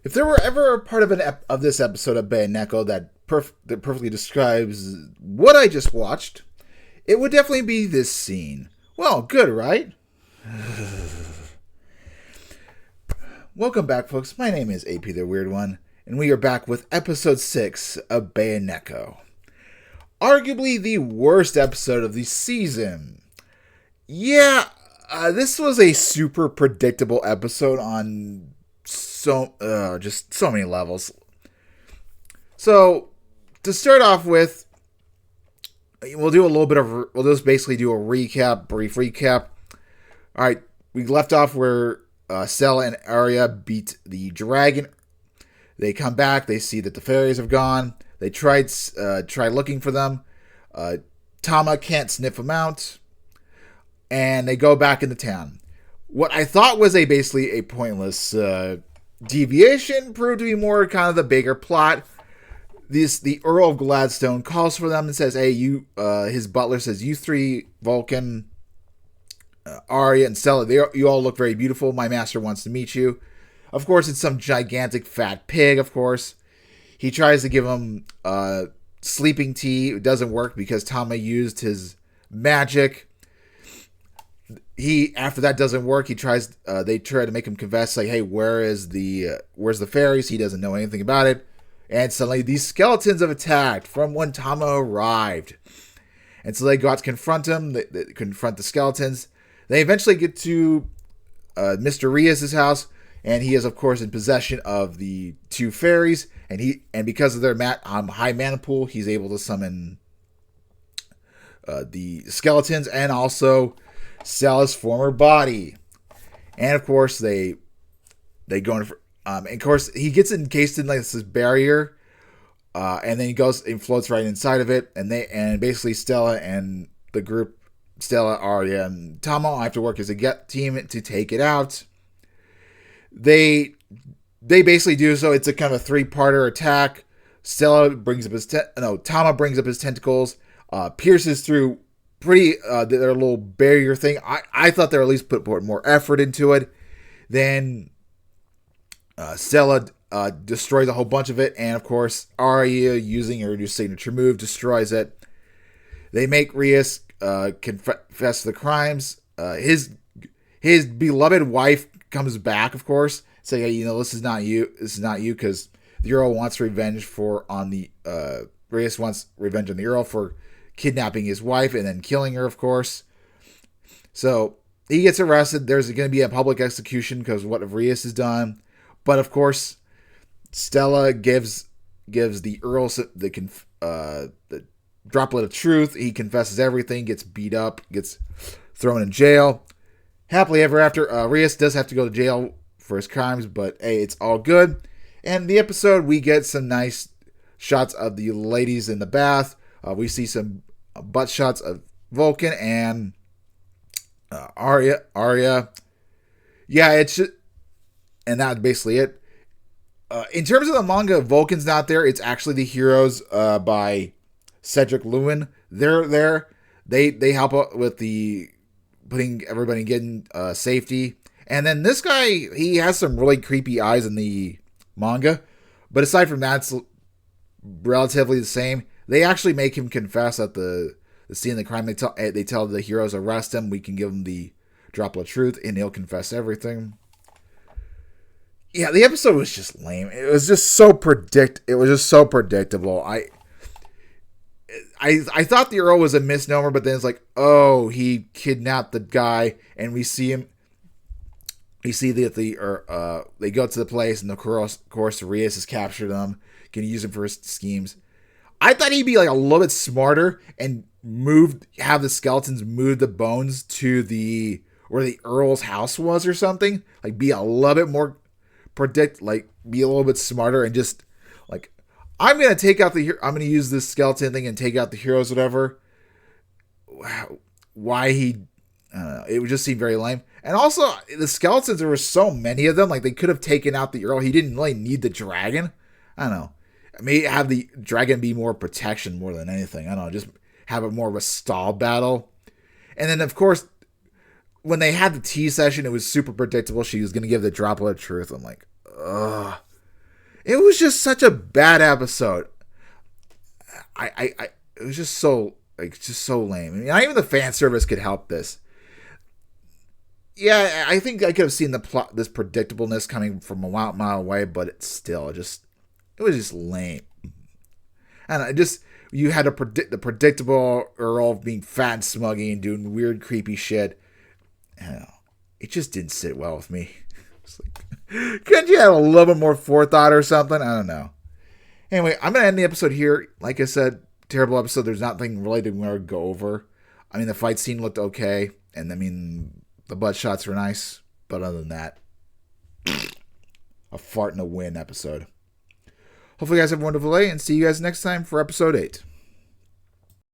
If there were ever a part of of this episode of Beheneko that perfectly describes what I just watched, it would definitely be this scene. Well, good, right? Welcome back, folks. My name is AP the Weird One, and we are back with episode 6 of Beheneko. Arguably the worst episode of the season. Yeah, this was a super predictable episode on just so many levels. So, to start off with, we'll just basically do a brief recap. All right, we left off where Stella and Arya beat the dragon. They come back. They see that the fairies have gone. They try looking for them. Tama can't sniff them out, and they go back into town. What I thought was basically a pointless deviation proved to be more kind of the bigger plot. The Earl of Gladstone calls for them and says, "Hey, you." His butler says, "You three, Vulcan, Arya, and Stella, you all look very beautiful. My master wants to meet you." Of course, it's some gigantic fat pig. Of course, he tries to give him sleeping tea. It doesn't work because Tama used his magic. After that doesn't work, they try to make him confess, like, "Hey, where's the fairies?" He doesn't know anything about it. And suddenly these skeletons have attacked from when Tama arrived. And so they go out to confront him. They confront the skeletons. They eventually get to Mr. Rias' house, and he is, of course, in possession of the two fairies. And because of their high mana pool, he's able to summon the skeletons and also sell his former body. And of course, they go in. And of course, he gets encased in like this barrier, and then he goes and floats right inside of it. And basically Stella and the group, Stella, Arya, and Tama, have to work as a team to take it out. They basically do so. It's a kind of a three-parter attack. Tama brings up his tentacles, pierces through their little barrier thing. I thought they were at least put more effort into it. Then Stella destroys a whole bunch of it, and of course Arya, using her new signature move, destroys it. They make Rias confess the crimes. His beloved wife comes back, of course, saying, "Hey, this is not you. This is not you," because the Earl wants revenge Rias wants revenge on the Earl for kidnapping his wife and then killing her, of course. So he gets arrested. There's going to be a public execution because of what Rias has done. But of course, Stella gives the Earl the droplet of truth. He confesses everything, gets beat up, gets thrown in jail. Happily ever after, Rias does have to go to jail for his crimes, but hey, it's all good. And the episode, we get some nice shots of the ladies in the bath. We see some butt shots of Vulcan and Arya. Yeah, it's just, and that's basically it. In terms of the manga, Vulcan's not there. It's actually the Heroes by Cedric Lewin. They're there. They help out with the putting everybody in safety. And then this guy, he has some really creepy eyes in the manga. But aside from that, it's relatively the same. They actually make him confess at the scene of the crime. They tell the heroes, arrest him. We can give him the droplet of truth, and he'll confess everything. Yeah, the episode was just lame. It was just so predictable. I thought the Earl was a misnomer, but then it's like, oh, he kidnapped the guy, and we see him. We see that they go to the place, and of course, Rias has captured them. Can use him for his schemes. I thought he'd be like a little bit smarter and have the skeletons move the bones to where the Earl's house was or something. Like, be a little bit more be a little bit smarter and just like, I'm gonna use this skeleton thing and take out the heroes, whatever. Why he? I don't know. It would just seem very lame. And also, the skeletons, there were so many of them. Like, they could have taken out the Earl. He didn't really need the dragon. I don't know. Maybe have the dragon be more protection more than anything. I don't know. Just have it more of a stall battle. And then, of course, when they had the tea session, it was super predictable. She was going to give the droplet of truth. I'm like, ugh. It was just such a bad episode. It was just so lame. I mean, not even the fan service could help this. Yeah, I think I could have seen the plot, this predictableness coming from a mile away, but it was just lame. And you had to predict the predictable Earl being fat and smuggy and doing weird, creepy shit. It just didn't sit well with me. It's like, couldn't you have a little bit more forethought or something? I don't know. Anyway, I'm going to end the episode here. Like I said, terrible episode. There's nothing really to go over. I mean, the fight scene looked okay. And I mean, the butt shots were nice. But other than that, a fart and a win episode. Hopefully you guys have a wonderful day, and see you guys next time for episode 8.